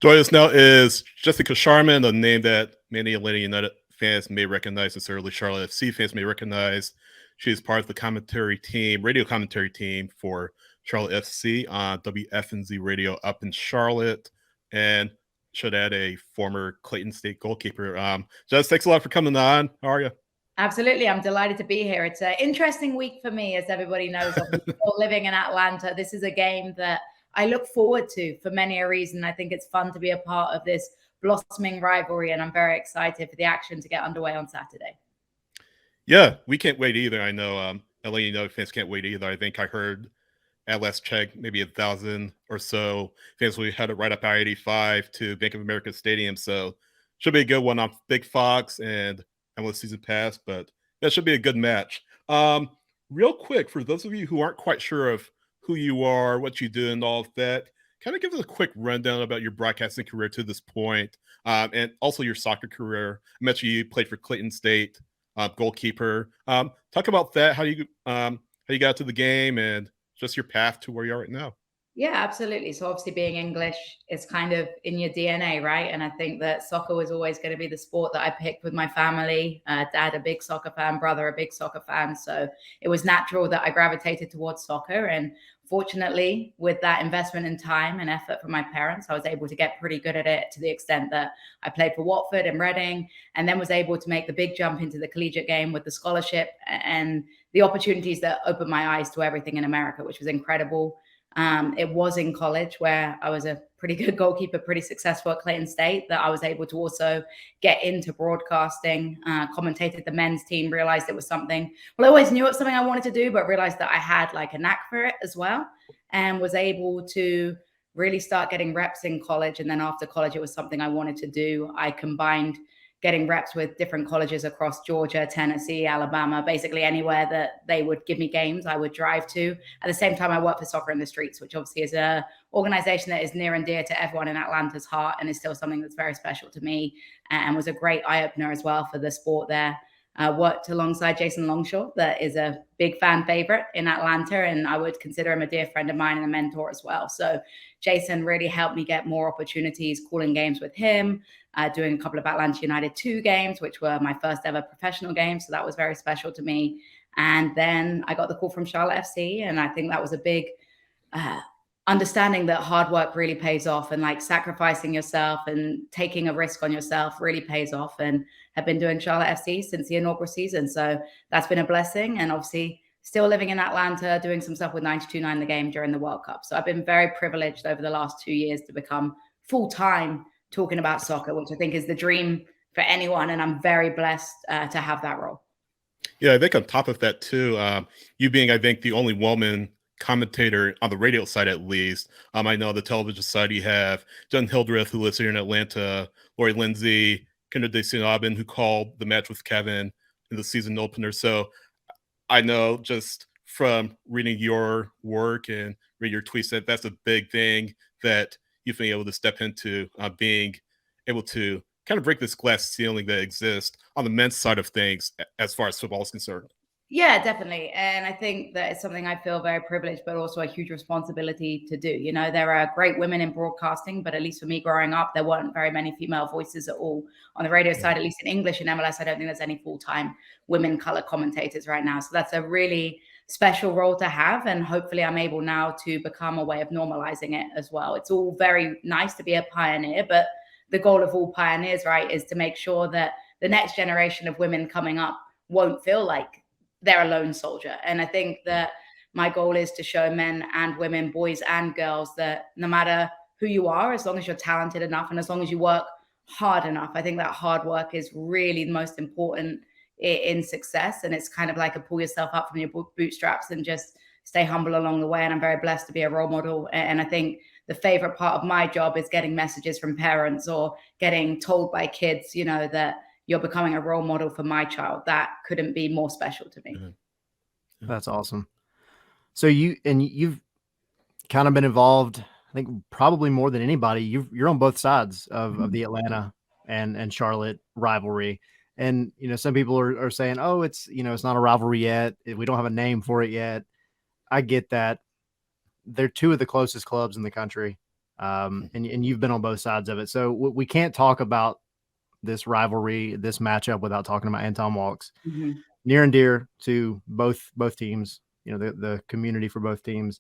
Joining us now is Jessica Charman, a name that many Atlanta United fans may recognize, and certainly Charlotte FC fans may recognize. She is part of the commentary team, radio commentary team for Charlotte FC on WFNZ Radio up in Charlotte, and should add a former Clayton State goalkeeper. Jess, thanks a lot for coming on. How are you? Absolutely. I'm delighted to be here. It's an interesting week for me, as everybody knows. I'm still living in Atlanta. This is a game that I look forward to for many a reason. I think it's fun to be a part of this blossoming rivalry, and I'm very excited for the action to get underway on Saturday. Yeah, we can't wait either. I know LA United fans can't wait either. I think I heard at last check, maybe 1,000 or so fans will head it right up I-85 to Bank of America Stadium. So should be a good one on Big Fox and MLS Season Pass, but that should be a good match. Real quick, for those of you who aren't quite sure of who you are, what you do, and all of that, kind of give us a quick rundown about your broadcasting career to this point, and also your soccer career. I mentioned you played for Clayton State, goalkeeper. Talk about that, how you got to the game, and just your path to where you are right now. Yeah, absolutely. So obviously being English is kind of in your DNA, right? And I think that soccer was always going to be the sport that I picked with my family. Dad, a big soccer fan, brother, a big soccer fan. So it was natural that I gravitated towards soccer. And fortunately, with that investment in time and effort from my parents, I was able to get pretty good at it to the extent that I played for Watford and Reading, and then was able to make the big jump into the collegiate game with the scholarship and the opportunities that opened my eyes to everything in America, which was incredible. It was in college where I was a pretty good goalkeeper, pretty successful at Clayton State, that I was able to also get into broadcasting, commentated the men's team, realized it was something, well, I always knew it was something I wanted to do, but realized that I had like a knack for it as well, and was able to really start getting reps in college. And then after college, it was something I wanted to do. I combined getting reps with different colleges across Georgia, Tennessee, Alabama, basically anywhere that they would give me games, I would drive to. At the same time, I worked for Soccer in the Streets, which obviously is a organization that is near and dear to everyone in Atlanta's heart, and is still something that's very special to me, and was a great eye-opener as well for the sport there. Worked alongside Jason Longshore, that is a big fan favorite in Atlanta, and I would consider him a dear friend of mine and a mentor as well. So Jason really helped me get more opportunities calling games with him, doing a couple of Atlanta United 2 games, which were my first ever professional games. So that was very special to me. And then I got the call from Charlotte FC, and I think that was a big understanding that hard work really pays off, and like sacrificing yourself and taking a risk on yourself really pays off, and have been doing Charlotte FC since the inaugural season. So that's been a blessing. And obviously still living in Atlanta, doing some stuff with 92.9 The Game during the World Cup. So I've been very privileged over the last 2 years to become full-time talking about soccer, which I think is the dream for anyone. And I'm very blessed to have that role. Yeah, I think on top of that too, you being, I think, the only woman commentator on the radio side, at least. I know the television side, you have Jen Hildreth, who lives here in Atlanta, Lori Lindsay, Kendra DeSinabin, who called the match with Kevin in the season opener. So I know just from reading your work and reading your tweets that that's a big thing that you've been able to step into, being able to kind of break this glass ceiling that exists on the men's side of things as far as football is concerned. Yeah, definitely. And I think that it's something I feel very privileged, but also a huge responsibility to do. You know, there are great women in broadcasting, but at least for me growing up, there weren't very many female voices at all. On the radio side, at least in English and MLS, I don't think there's any full-time women color commentators right now. So that's a really special role to have. And hopefully I'm able now to become a way of normalizing it as well. It's all very nice to be a pioneer, but the goal of all pioneers, right, is to make sure that the next generation of women coming up won't feel like they're a lone soldier. And I think that my goal is to show men and women, boys and girls, that no matter who you are, as long as you're talented enough and as long as you work hard enough, I think that hard work is really the most important in success. And it's kind of like a pull yourself up from your bootstraps and just stay humble along the way. And I'm very blessed to be a role model. And I think the favorite part of my job is getting messages from parents or getting told by kids, you know, that you're becoming a role model for my child. That couldn't be more special to me. Mm-hmm. That's awesome. So you've kind of been involved, I think probably more than anybody. You're on both sides of the Atlanta and Charlotte rivalry. And, you know, some people are saying, oh, it's, you know, it's not a rivalry yet. We don't have a name for it yet. I get that. They're two of the closest clubs in the country. and you've been on both sides of it. So we can't talk about this rivalry, this matchup, without talking about Anton Walkes. Mm-hmm. Near and dear to both teams, you know, the community for both teams.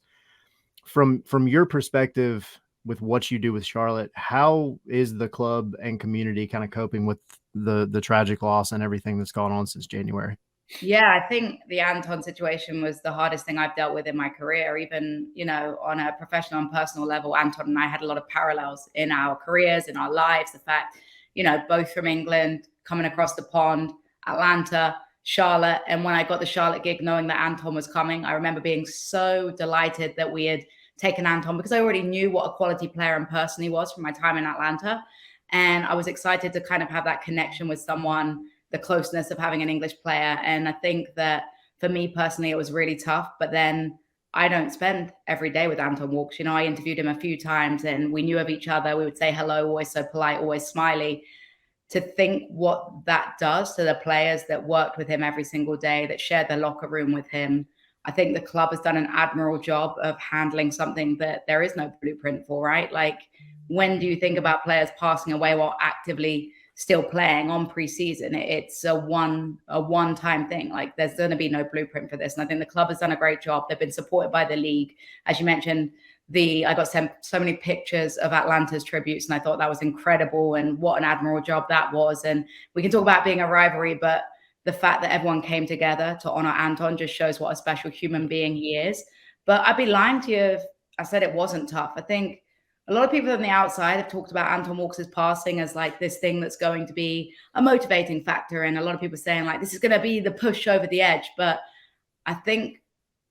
From your perspective, with what you do with Charlotte, how is the club and community kind of coping with the tragic loss and everything that's gone on since January? Yeah, I think the Anton situation was the hardest thing I've dealt with in my career. Even, you know, on a professional and personal level, Anton and I had a lot of parallels in our careers, in our lives. The fact, you know, both from England, coming across the pond, Atlanta, Charlotte. And when I got the Charlotte gig, knowing that Anton was coming, I remember being so delighted that we had taken Anton, because I already knew what a quality player and person he was from my time in Atlanta. And I was excited to kind of have that connection with someone, the closeness of having an English player. And I think that for me personally, it was really tough. But then I don't spend every day with Anton Walkes. You know, I interviewed him a few times and we knew of each other. We would say hello, always so polite, always smiley. To think what that does to the players that worked with him every single day, that shared the locker room with him. I think the club has done an admirable job of handling something that there is no blueprint for, right? Like, when do you think about players passing away while actively still playing on preseason? It's a one-time thing. Like, there's going to be no blueprint for this. And I think the club has done a great job. They've been supported by the league. As you mentioned, I got sent so many pictures of Atlanta's tributes, and I thought that was incredible, and what an admirable job that was. And we can talk about being a rivalry, but the fact that everyone came together to honor Anton just shows what a special human being he is. But I'd be lying to you if I said it wasn't tough. I think a lot of people on the outside have talked about Anton Walkes' passing as like this thing that's going to be a motivating factor. And a lot of people saying like, this is going to be the push over the edge. But I think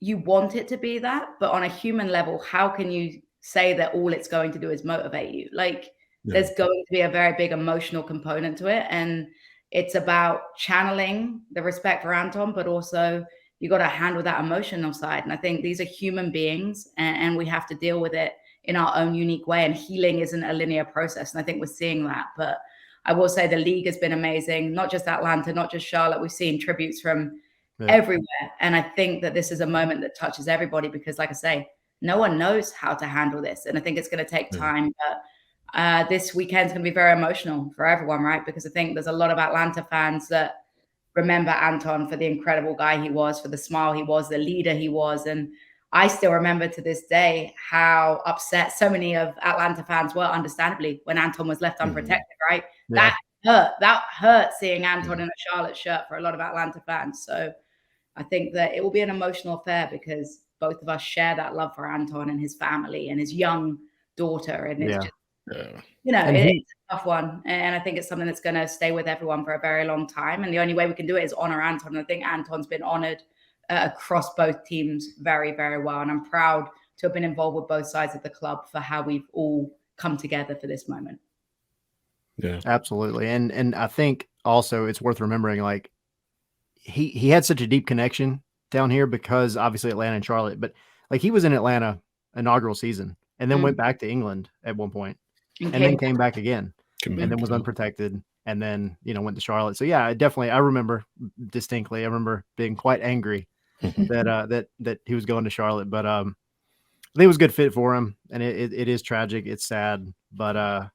you want it to be that, but on a human level, how can you say that all it's going to do is motivate you? Like, there's going to be a very big emotional component to it. And it's about channeling the respect for Anton, but also you got to handle that emotional side. And I think these are human beings, and we have to deal with it in our own unique way. And healing isn't a linear process. And I think we're seeing that. But I will say the league has been amazing, not just Atlanta, not just Charlotte. We've seen tributes from everywhere. And I think that this is a moment that touches everybody, because like I say, no one knows how to handle this. And I think it's going to take time. But this weekend's going to be very emotional for everyone, right? Because I think there's a lot of Atlanta fans that remember Anton for the incredible guy he was, for the smile he was, the leader he was. And I still remember to this day how upset so many of Atlanta fans were, understandably, when Anton was left unprotected, right? Yeah. That hurt seeing Anton in a Charlotte shirt for a lot of Atlanta fans. So I think that it will be an emotional affair, because both of us share that love for Anton and his family and his young daughter. And it's just, you know, it's a tough one. And I think it's something that's going to stay with everyone for a very long time. And the only way we can do it is honor Anton. And I think Anton's been honored across both teams very, very well. And I'm proud to have been involved with both sides of the club for how we've all come together for this moment. Yeah, absolutely. And I think also it's worth remembering, like, he had such a deep connection down here, because obviously Atlanta and Charlotte, but like, he was in Atlanta inaugural season and then went back to England at one point, and then came back again, and then was unprotected, and then, you know, went to Charlotte. So yeah, I remember distinctly. I remember being quite angry that he was going to Charlotte, but I think it was a good fit for him, and it is tragic. It's sad, but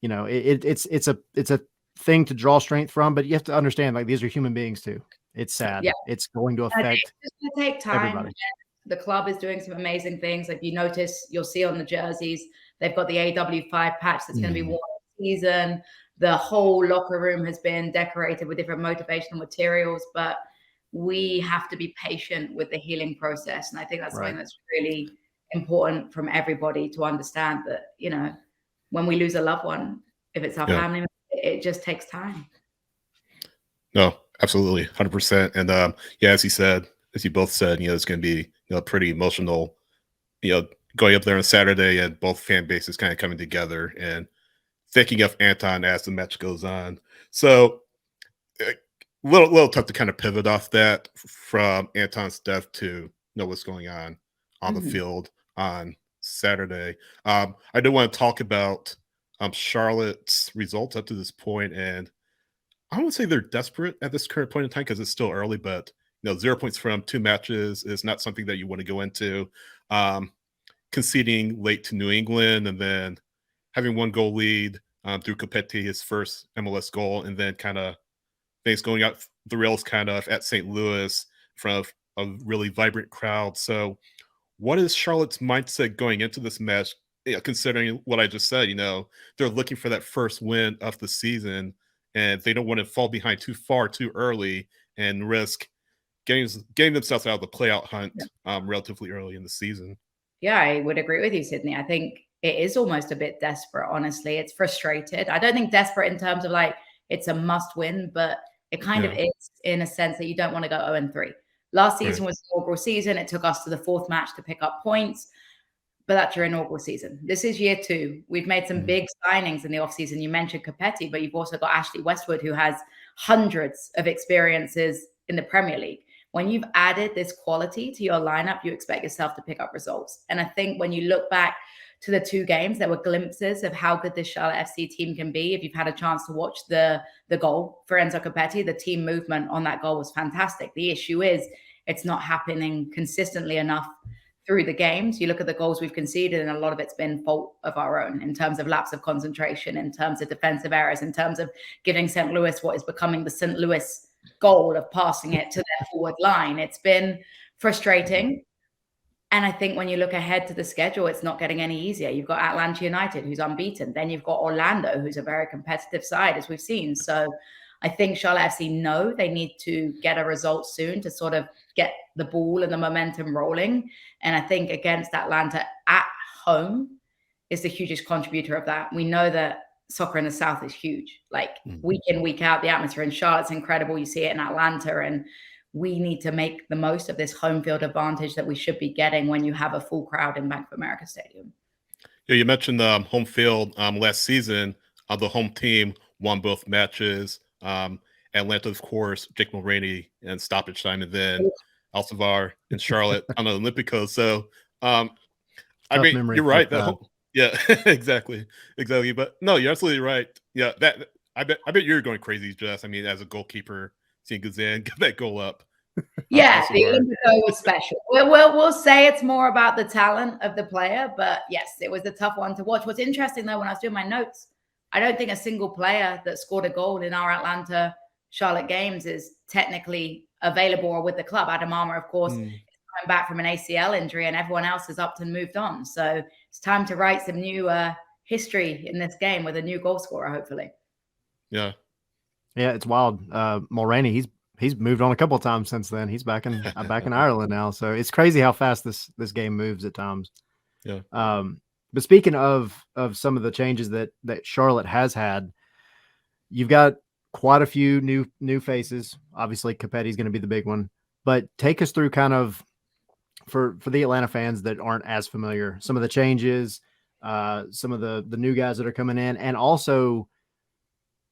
you know, it's a thing to draw strength from, but you have to understand, like, these are human beings too. It's sad. Yeah. It's going to affect it's going to take time. Everybody. The club is doing some amazing things. If you notice, you'll see on the jerseys, they've got the AW5 patch that's going to be worn all season. The whole locker room has been decorated with different motivational materials, but we have to be patient with the healing process. And I think that's something that's really important from everybody to understand, that, you know, when we lose a loved one, if it's our family, it just takes time. No, absolutely. 100%. And as you both said, you know, it's going to be, you know, pretty emotional, you know, going up there on Saturday and both fan bases kind of coming together and thinking of Anton as the match goes on. So little tough to kind of pivot off that from Anton's death to know what's going on the field on Saturday. I do want to talk about Charlotte's results up to this point, and I wouldn't say they're desperate at this current point in time because it's still early, but, you know, 0 points from 2 matches is not something that you want to go into. conceding late to New England and then having 1 goal lead through Copetti, his first MLS goal, and then kind of things going out the rails kind of at St. Louis in front of a really vibrant crowd. So, what is Charlotte's mindset going into this match? Considering what I just said, they're looking for that first win of the season, and they don't want to fall behind too far too early and risk getting themselves out of the playout hunt relatively early in the season. Yeah, I would agree with you, Sydney. I think it is almost a bit desperate, honestly. It's frustrated. I don't think desperate in terms of like it's a must win, but it kind of is in a sense that you don't want to go 0-3. Last season was the inaugural season. It took us to the 4th match to pick up points, but that's your inaugural season. This is year 2. We've made some big signings in the offseason. You mentioned Copetti, but you've also got Ashley Westwood, who has hundreds of experiences in the Premier League. When you've added this quality to your lineup, you expect yourself to pick up results. And I think when you look back to the 2 games, there were glimpses of how good this Charlotte FC team can be. If you've had a chance to watch the goal for Enzo Copetti, the team movement on that goal was fantastic. The issue is it's not happening consistently enough through the games. You look at the goals we've conceded, and a lot of it's been fault of our own in terms of lapse of concentration, in terms of defensive errors, in terms of giving St. Louis what is becoming the St. Louis goal of passing it to their forward line. It's been frustrating. And I think when you look ahead to the schedule, it's not getting any easier. You've got Atlanta United, who's unbeaten. Then you've got Orlando, who's a very competitive side, as we've seen. So I think Charlotte FC know they need to get a result soon to sort of get the ball and the momentum rolling. And I think against Atlanta at home is the hugest contributor of that. We know that soccer in the South is huge. Like week in, week out, the atmosphere in Charlotte's incredible. You see it in Atlanta, and we need to make the most of this home field advantage that we should be getting when you have a full crowd in Bank of America Stadium. Yeah, you mentioned home field last season. The home team won both matches. Atlanta, of course, Jake Mulroney and stoppage time, and then Alcivar and Charlotte on the Olympico. So, I mean, you're right. Yeah, exactly. But no, you're absolutely right. Yeah, I bet you're going crazy, Jess. I mean, as a goalkeeper, seeing Guzan get that goal up. Yeah, the Olympico was special. We'll say it's more about the talent of the player, but yes, it was a tough one to watch. What's interesting though, when I was doing my notes, I don't think a single player that scored a goal in our Atlanta Charlotte games is technically available or with the club. Adam Armour, of course, is coming back from an ACL injury, and everyone else has upped and moved on. So it's time to write some new history in this game with a new goal scorer, hopefully. Yeah, it's wild. Mulroney, he's moved on a couple of times since then. He's back in Ireland now. So it's crazy how fast this game moves at times. Yeah. But speaking of some of the changes that Charlotte has had, you've got quite a few new faces. Obviously, Capetti's going to be the big one. But take us through kind of for the Atlanta fans that aren't as familiar, some of the changes, some of the new guys that are coming in, and also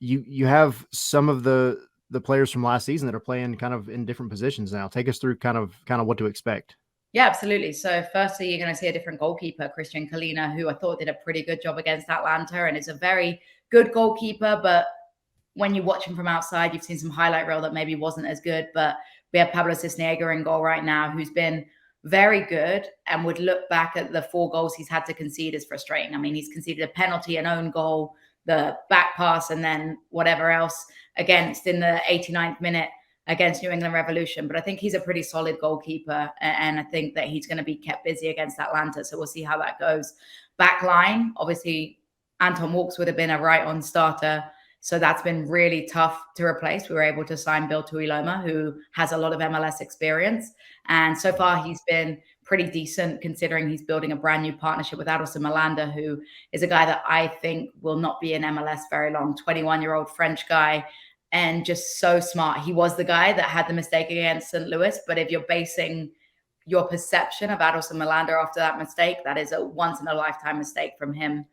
you have some of the players from last season that are playing kind of in different positions now. Take us through kind of what to expect. Yeah, absolutely. So firstly, you're going to see a different goalkeeper, Christian Kalina, who I thought did a pretty good job against Atlanta and is a very good goalkeeper. But when you watch him from outside, you've seen some highlight reel that maybe wasn't as good. But we have Pablo Cisniega in goal right now, who's been very good and would look back at the 4 goals he's had to concede as frustrating. I mean, he's conceded a penalty, an own goal, the back pass, and then whatever else against in the 89th minute against New England Revolution. But I think he's a pretty solid goalkeeper, and I think that he's going to be kept busy against Atlanta. So we'll see how that goes. Back line, obviously, Anton Walkes would have been a right-on starter. So that's been really tough to replace. We were able to sign Bill Tuiloma, who has a lot of MLS experience. And so far, he's been pretty decent considering he's building a brand new partnership with Adelson Malanda, who is a guy that I think will not be in MLS very long. 21-year-old French guy, and just so smart. He was the guy that had the mistake against St. Louis. But if you're basing your perception of Adelson Malanda after that mistake, that is a once-in-a-lifetime mistake from him.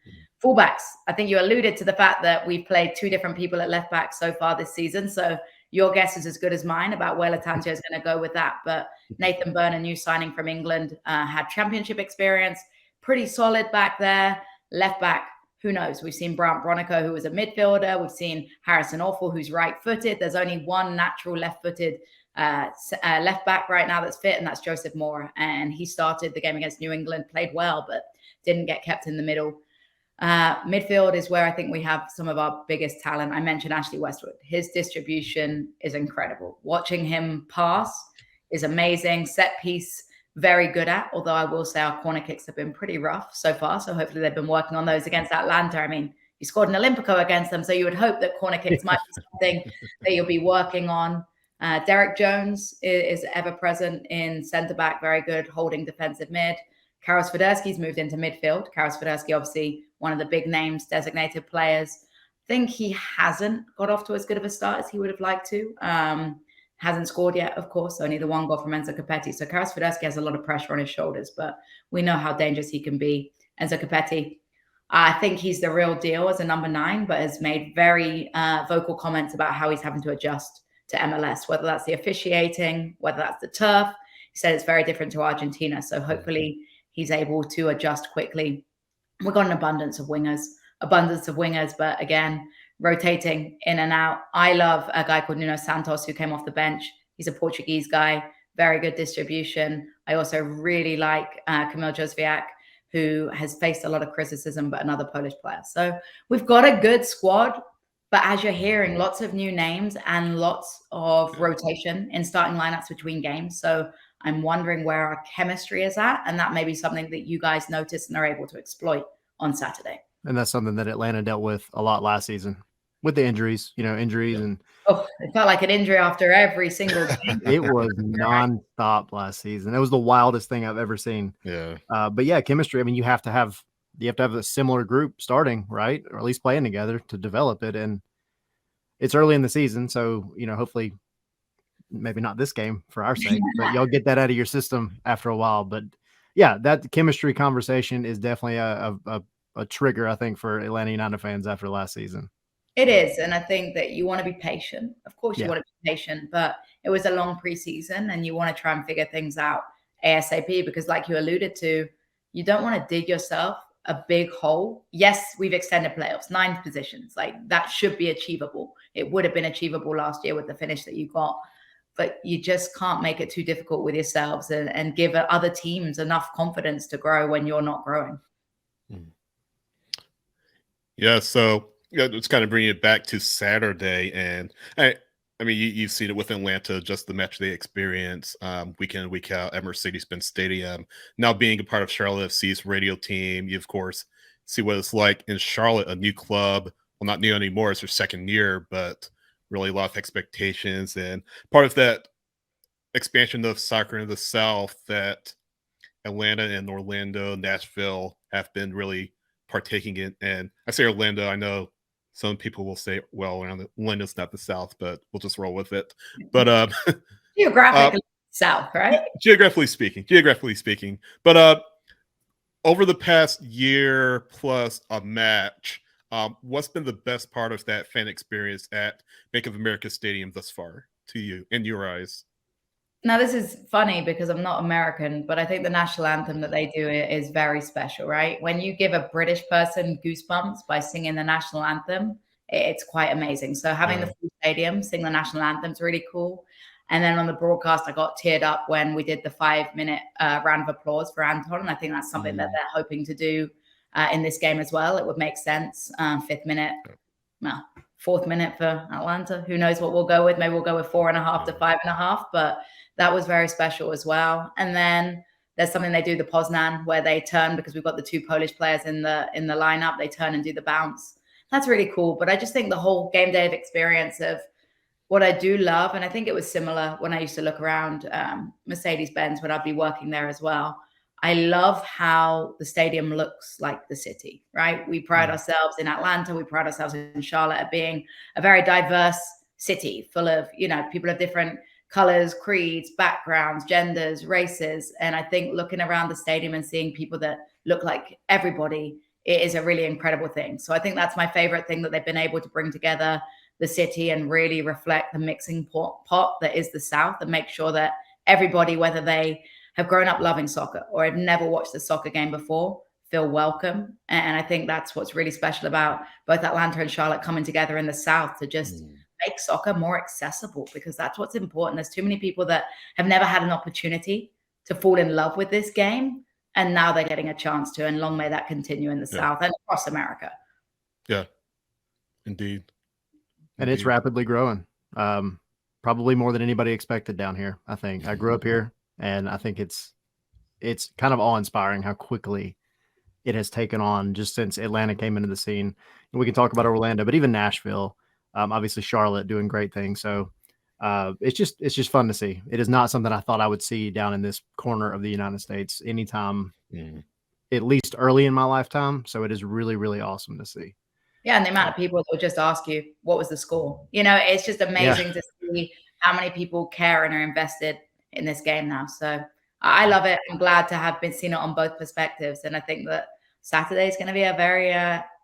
Fullbacks, I think you alluded to the fact that we've played 2 different people at left back so far this season. So your guess is as good as mine about where Lattanzio is going to go with that. But Nathan Byrne, a new signing from England, had championship experience, pretty solid back there. Left back, who knows? We've seen Brant Bronico, who was a midfielder. We've seen Harrison Awful, who's right-footed. There's only one natural left-footed left back right now that's fit, and that's Joseph Moore. And he started the game against New England, played well, but didn't get kept in the middle. Midfield is where I think we have some of our biggest talent. I mentioned Ashley Westwood. His distribution is incredible. Watching him pass is amazing. Set piece, very good at, although I will say our corner kicks have been pretty rough so far. So hopefully they've been working on those against Atlanta. I mean, you scored an Olympico against them, so you would hope that corner kicks might be something that you'll be working on. Derek Jones is ever present in centre back, very good holding defensive mid. Karos Federski's moved into midfield. Karos Federski, obviously one of the big names, designated players. I think he hasn't got off to as good of a start as he would have liked to. Hasn't scored yet, of course, only the one goal from Enzo Capetti. So Karos Federski has a lot of pressure on his shoulders, but we know how dangerous he can be. Enzo Capetti, I think he's the real deal as a number 9, but has made very vocal comments about how he's having to adjust to MLS, whether that's the officiating, whether that's the turf. He said it's very different to Argentina. So hopefully he's able to adjust quickly. We've got an abundance of wingers, but again, rotating in and out. I love a guy called Nuno Santos who came off the bench. He's a Portuguese guy, very good distribution. I also really like Kamil Józwiak, who has faced a lot of criticism, but another Polish player. So we've got a good squad, but as you're hearing, lots of new names and lots of rotation in starting lineups between games. So I'm wondering where our chemistry is at, and that may be something that you guys notice and are able to exploit on Saturday. And that's something that Atlanta dealt with a lot last season with the injuries, and it felt like an injury after every single game. It was nonstop last season. It was the wildest thing I've ever seen. Yeah. But yeah, chemistry. I mean, you have to have a similar group starting, right? Or at least playing together to develop it. And it's early in the season. So, hopefully maybe not this game for our sake, but y'all get that out of your system after a while. But yeah, that chemistry conversation is definitely a trigger, I think, for Atlanta United fans after last season. It is. And I think that you want to be patient. Of course, you want to be patient, but it was a long preseason and you want to try and figure things out ASAP because, like you alluded to, you don't want to dig yourself a big hole. Yes, we've extended playoffs, 9 positions. Like that should be achievable. It would have been achievable last year with the finish that you got, but you just can't make it too difficult with yourselves and give other teams enough confidence to grow when you're not growing. Yeah. So it's kind of bringing it back to Saturday. And I mean, you've seen it with Atlanta, just the match day experience, week in and week out at Mercedes-Benz Stadium. Now being a part of Charlotte FC's radio team, you, of course, see what it's like in Charlotte, a new club. Well, not new anymore. It's their second year, but really a lot of expectations. And part of that expansion of soccer in the South that Atlanta and Orlando, Nashville have been really partaking in. And I say Orlando, I know some people will say, well, Orlando's not the South, but we'll just roll with it. But geographically South, right? Geographically speaking. But over the past year plus a match, what's been the best part of that fan experience at Bank of America Stadium thus far to you, in your eyes? Now, this is funny because I'm not American, but I think the national anthem that they do is very special, right? When you give a British person goosebumps by singing the national anthem, it's quite amazing. So having the full stadium sing the national anthem is really cool. And then on the broadcast, I got teared up when we did the 5-minute round of applause for Anton. And I think that's something that they're hoping to do in this game as well. It would make sense. 5th minute, 4th minute for Atlanta. Who knows what we'll go with? Maybe we'll go with 4.5 to 5.5. But that was very special as well. And then there's something they do, the Poznan, where they turn, because we've got the 2 Polish players in the lineup. They turn and do the bounce. That's really cool. But I just think the whole game day of experience of what I do love, and I think it was similar when I used to look around Mercedes-Benz when I'd be working there as well. I love how the stadium looks like the city, right? We pride ourselves in Atlanta. We pride ourselves in Charlotte at being a very diverse city full of, people of different colors, creeds, backgrounds, genders, races. And I think looking around the stadium and seeing people that look like everybody, it is a really incredible thing. So I think that's my favorite thing, that they've been able to bring together the city and really reflect the mixing pot that is the South, and make sure that everybody, whether they have grown up loving soccer or have never watched a soccer game before, feel welcome. And I think that's what's really special about both Atlanta and Charlotte coming together in the South to just make soccer more accessible, because that's what's important. There's too many people that have never had an opportunity to fall in love with this game, and now they're getting a chance to, and long may that continue in the South and across America. Yeah, indeed. And it's rapidly growing. Probably more than anybody expected down here, I think. I grew up here, and I think it's kind of awe-inspiring how quickly it has taken on just since Atlanta came into the scene. And we can talk about Orlando, but even Nashville, obviously Charlotte doing great things. So it's just fun to see. It is not something I thought I would see down in this corner of the United States anytime, at least early in my lifetime. So it is really, really awesome to see. Yeah, and the amount of people that will just ask you, what was the score? You know, it's just amazing to see how many people care and are invested in this game now. So I love it. I'm glad to have seen it on both perspectives. And I think that Saturday is going to be a very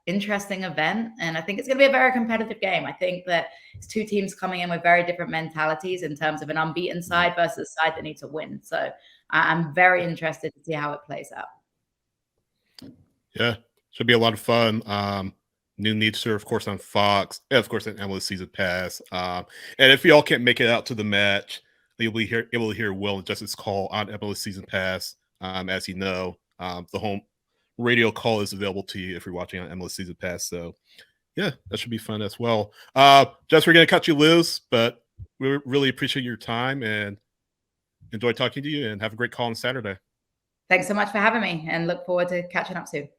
interesting event. And I think it's going to be a very competitive game. I think that it's two teams coming in with very different mentalities in terms of an unbeaten side versus a side that needs to win. So I'm very interested to see how it plays out. Yeah, should be a lot of fun. Noon Easter, of course, on Fox, and of course, an MLS season pass. And if y'all can't make it out to the match, you'll be able to hear Will and Justin's call on MLS season pass. As you know, the home radio call is available to you if you're watching on MLS season pass. So, yeah, that should be fun as well. Jess, we're going to cut you loose, but we really appreciate your time and enjoy talking to you, and have a great call on Saturday. Thanks so much for having me, and look forward to catching up soon.